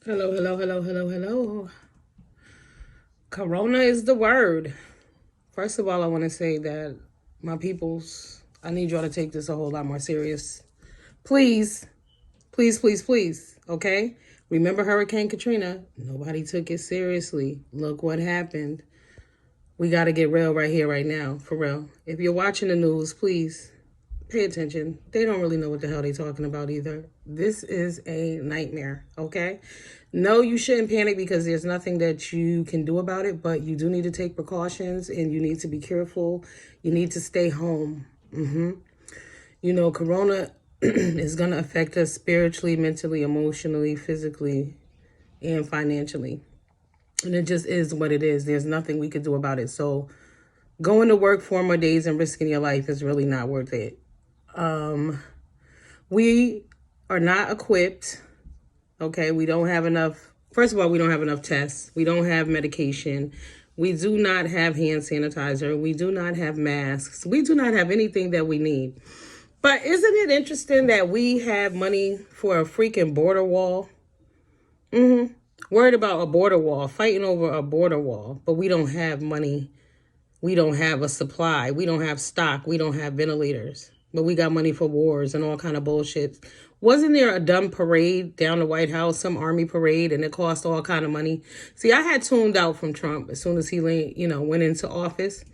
Hello, hello, hello, hello, hello. Corona is the word. First of all, I want to say that my peoples, I need y'all to take this a whole lot more serious. Please, please, please, please, okay? Remember Hurricane Katrina? Nobody took it seriously. Look what happened. We got to get real right here, right now, for real. If you're watching the news, please pay attention. They don't really know what the hell they're talking about either. This is a nightmare, okay? No, you shouldn't panic because there's nothing that you can do about it, but you do need to take precautions and you need to be careful. You need to stay home. You know, Corona is going to affect us spiritually, mentally, emotionally, physically, and financially. And it just is what it is. There's nothing we could do about it. So going to work 4 more days and risking your life is really not worth it. We are not equipped. Okay, we don't have enough. First of all, we don't have enough tests. We don't have medication. We do not have hand sanitizer. We do not have masks. We do not have anything that we need. But isn't it interesting that we have money for a freaking border wall? Worried about a border wall, fighting over a border wall, but we don't have money. We don't have a supply. We don't have stock. We don't have ventilators. But we got money for wars and all kind of bullshit. Wasn't there a dumb parade down the White House, some army parade, and it cost all kind of money? See, I had tuned out from Trump as soon as he, went into office.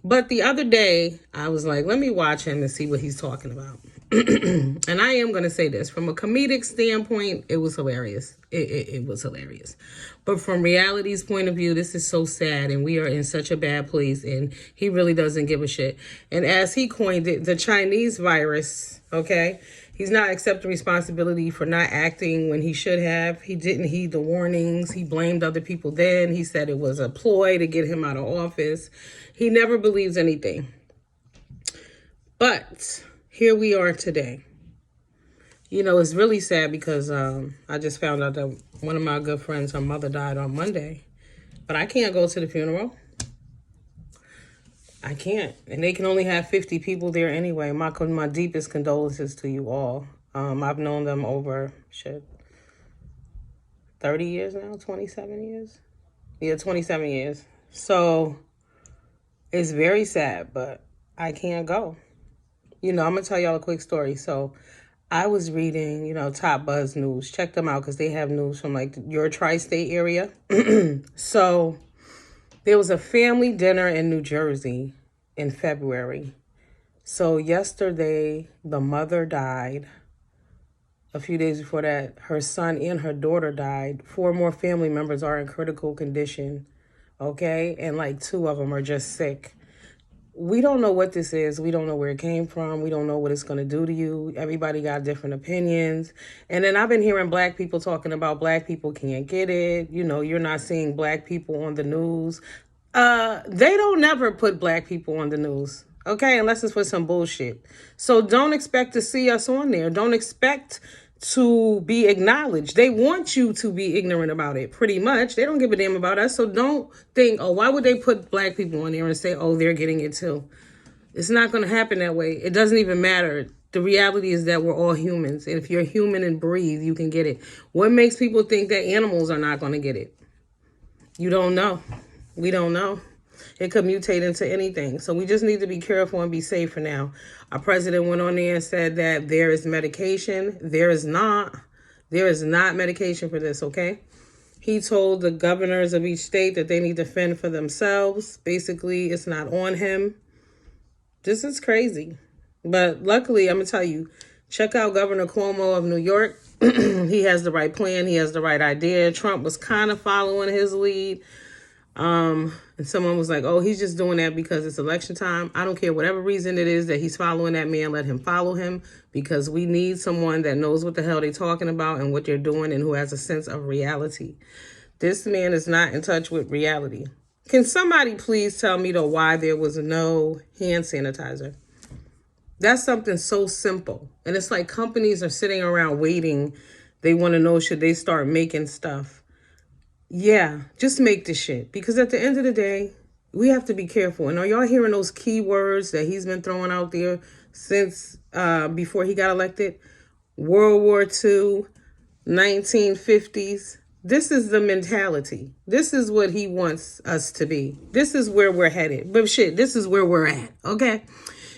But the other day, I was like, let me watch him and see what he's talking about. And I am going to say this. From a comedic standpoint, it was hilarious. It was hilarious. But from reality's point of view, this is so sad. And we are in such a bad place. And he really doesn't give a shit. And as he coined it, the Chinese virus, okay? He's not accepting responsibility for not acting when he should have. He didn't heed the warnings. He blamed other people then. He said it was a ploy to get him out of office. He never believes anything. But here we are today. You know, it's really sad because I just found out that one of my good friends, her mother died on Monday. But I can't go to the funeral. I can't. And they can only have 50 people there anyway. My deepest condolences to you all. I've known them over, 30 years now? 27 years? Yeah, 27 years. So it's very sad, but I can't go. You know, I'm going to tell y'all a quick story. So I was reading, Top Buzz News. Check them out because they have news from like your tri-state area. So there was a family dinner in New Jersey in February. So yesterday, the mother died. A few days before that, her son and her daughter died. 4 more family members are in critical condition, okay? And like 2 of them are just sick. We don't know what this is. We don't know where it came from. We don't know what it's going to do to you. Everybody got different opinions. And then I've been hearing black people talking about black people can't get it. You know, you're not seeing black people on the news. They don't never put black people on the news, okay, unless it's for some bullshit. So don't expect to see us on there. Don't expect to be acknowledged. They want you to be ignorant about it, pretty much. They don't give a damn about us. So don't think, oh, why would they put black people on there and say, oh, they're getting it too? It's not going to happen that way. It doesn't even matter. The reality is that we're all humans. And if you're human and breathe, you can get it. What makes people think that animals are not going to get it? You don't know. We don't know. It could mutate into anything. So we just need to be careful and be safe for now. Our president went on there and said that there is medication. There is not. There is not medication for this, okay? He told the governors of each state that they need to fend for themselves. Basically, it's not on him. This is crazy. But luckily, I'm going to tell you, check out Governor Cuomo of New York. He has the right plan. He has the right idea. Trump was kind of following his lead. And someone was like, oh, he's just doing that because it's election time. I don't care whatever reason it is that he's following that man, let him follow him, because we need someone that knows what the hell they're talking about and what they're doing and who has a sense of reality. This man is not in touch with reality. Can somebody please tell me though why there was no hand sanitizer? That's something so simple. And it's like companies are sitting around waiting. They want to know, should they start making stuff? Yeah, just make the shit. Because at the end of the day, we have to be careful. And are y'all hearing those keywords that he's been throwing out there since before he got elected? World War II, 1950s. This is the mentality. This is what he wants us to be. This is where we're headed. But shit, this is where we're at, okay?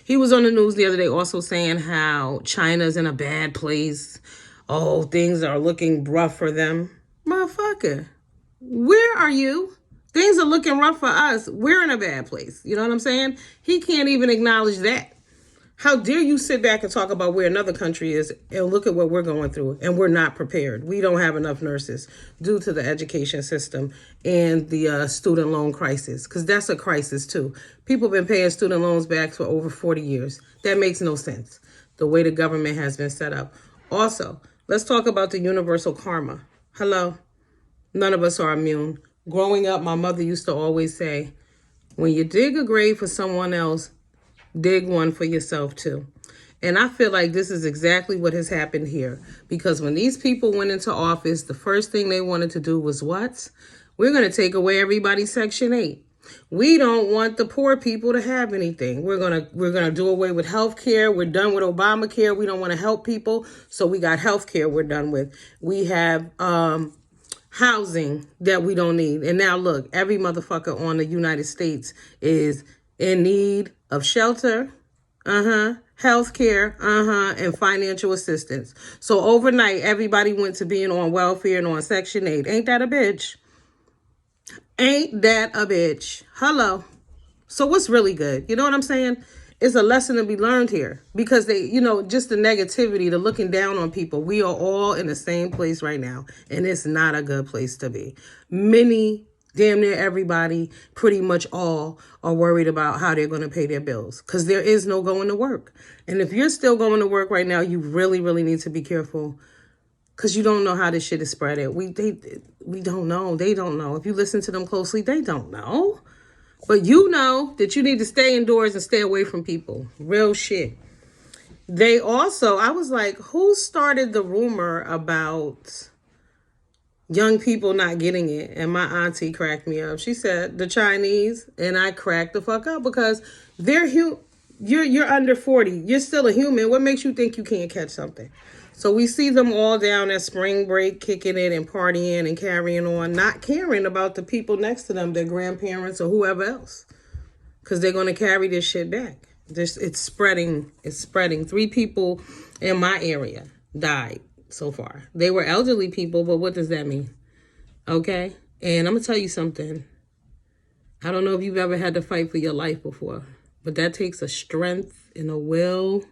He was on the news the other day also saying how China's in a bad place. Oh, things are looking rough for them. Motherfucker, where are you? Things are looking rough for us. We're in a bad place. You know what I'm saying? He can't even acknowledge that. How dare you sit back and talk about where another country is and look at what we're going through, and we're not prepared. We don't have enough nurses due to the education system and the student loan crisis, because that's a crisis too. People have been paying student loans back for over 40 years. That makes no sense, the way the government has been set up. Also, let's talk about the universal karma. Hello? None of us are immune. Growing up, my mother used to always say, when you dig a grave for someone else, dig one for yourself too. And I feel like this is exactly what has happened here. Because when these people went into office, the first thing they wanted to do was what? We're going to take away everybody's Section 8. We don't want the poor people to have anything. We're gonna do away with health care. We're done with Obamacare. We don't want to help people. So we got health care we're done with. We have housing that we don't need. And now look, every motherfucker on the United States is in need of shelter, health care, and financial assistance. So overnight, everybody went to being on welfare and on Section 8. Ain't that a bitch? Ain't that a bitch? Hello. So what's really good? You know what I'm saying? It's a lesson to be learned here, because they, just the negativity, the looking down on people. We are all in the same place right now, and it's not a good place to be. Many, damn near everybody, pretty much all are worried about how they're going to pay their bills, because there is no going to work. And if you're still going to work right now, you really, really need to be careful, because you don't know how this shit is spreaded. We don't know. They don't know. If you listen to them closely, they don't know. But you know that you need to stay indoors and stay away from people. Real shit. They also, I was like, who started the rumor about young people not getting it? And my auntie cracked me up. She said, the Chinese. And I cracked the fuck up, because you're under 40. You're still a human. What makes you think you can't catch something? So we see them all down at spring break, kicking it and partying and carrying on, not caring about the people next to them, their grandparents or whoever else, because they're going to carry this shit back. It's spreading. It's spreading. 3 people in my area died so far. They were elderly people, but what does that mean? Okay? And I'm going to tell you something. I don't know if you've ever had to fight for your life before, but that takes a strength and a will.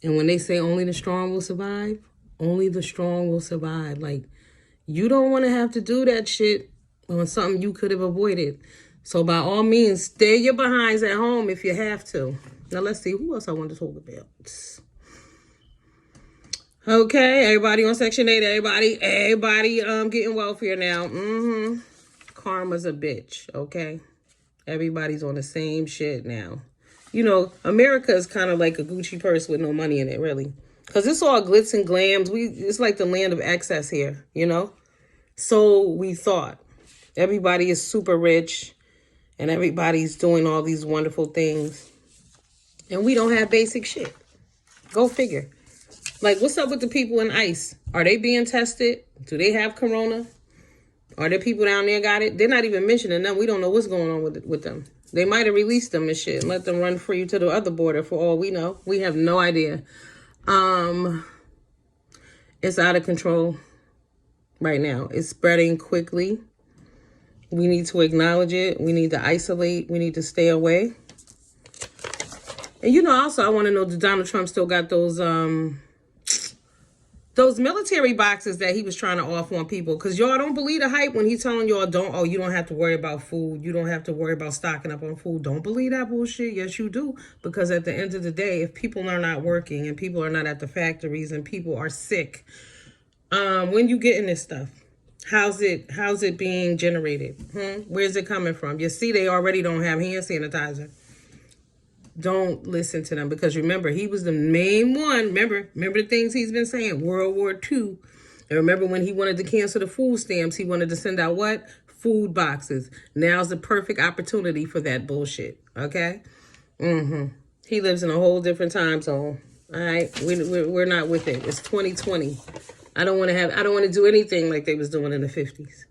And when they say only the strong will survive, only the strong will survive. Like, you don't want to have to do that shit on something you could have avoided. So by all means, stay your behinds at home if you have to. Now let's see, who else I want to talk about? Okay, everybody on Section 8, everybody getting welfare now. Karma's a bitch, okay? Everybody's on the same shit now. America is kind of like a Gucci purse with no money in it, really. Because it's all glitz and glams. It's like the land of excess here, So we thought. Everybody is super rich, and everybody's doing all these wonderful things. And we don't have basic shit. Go figure. Like, what's up with the people in ICE? Are they being tested? Do they have corona? Are there people down there got it? They're not even mentioning them. We don't know what's going on with them. They might have released them and shit and let them run free to the other border for all we know. We have no idea. It's out of control right now. It's spreading quickly. We need to acknowledge it. We need to isolate. We need to stay away. And also, I want to know, did Donald Trump still got those military boxes that he was trying to offer on people? Because y'all don't believe the hype when he's telling y'all, you don't have to worry about food. You don't have to worry about stocking up on food. Don't believe that bullshit. Yes, you do. Because at the end of the day, if people are not working and people are not at the factories and people are sick, when you getting this stuff? How's it being generated? Where's it coming from? You see, they already don't have hand sanitizer. Don't listen to them, because remember, he was the main one. Remember the things he's been saying, World War II. And remember when he wanted to cancel the food stamps, he wanted to send out what? Food boxes. Now's the perfect opportunity for that bullshit, okay? He lives in a whole different time zone, all right? We're not with it. It's 2020, I don't want to do anything like they was doing in the 50s.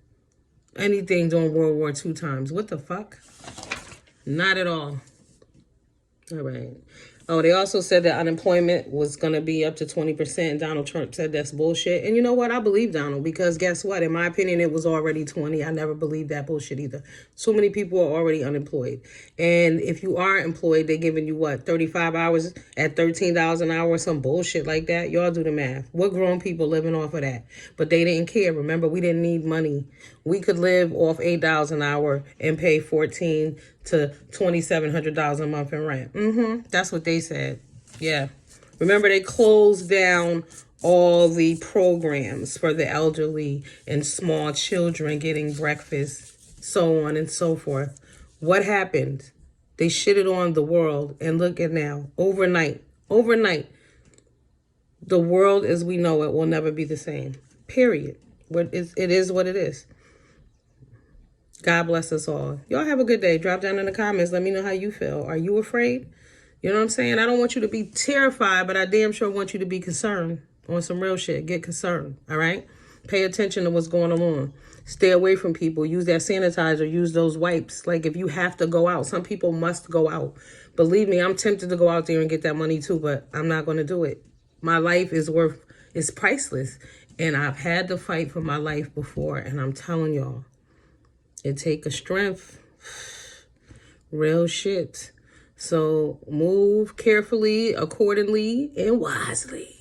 Anything during World War II times. What the fuck? Not at all. All right. Oh, they also said that unemployment was going to be up to 20%. Donald Trump said that's bullshit. And you know what? I believe Donald, because guess what? In my opinion, it was already 20. I never believed that bullshit either. So many people are already unemployed. And if you are employed, they're giving you what, 35 hours at $13 an hour or some bullshit like that. Y'all do the math. What grown people living off of that? But they didn't care. Remember, we didn't need money. We could live off $8 an hour and pay $1,400 to $2,700 a month in rent. That's what they said. Yeah. Remember, they closed down all the programs for the elderly and small children getting breakfast, so on and so forth. What happened? They shitted on the world, and look at now. Overnight, the world as we know it will never be the same. Period. It is what it is. God bless us all. Y'all have a good day. Drop down in the comments. Let me know how you feel. Are you afraid? You know what I'm saying? I don't want you to be terrified, but I damn sure want you to be concerned on some real shit. Get concerned, all right? Pay attention to what's going on. Stay away from people. Use that sanitizer. Use those wipes. Like, if you have to go out. Some people must go out. Believe me, I'm tempted to go out there and get that money too, but I'm not going to do it. My life is priceless. And I've had to fight for my life before, and I'm telling y'all, it take a strength. Real shit. So move carefully, accordingly, and wisely.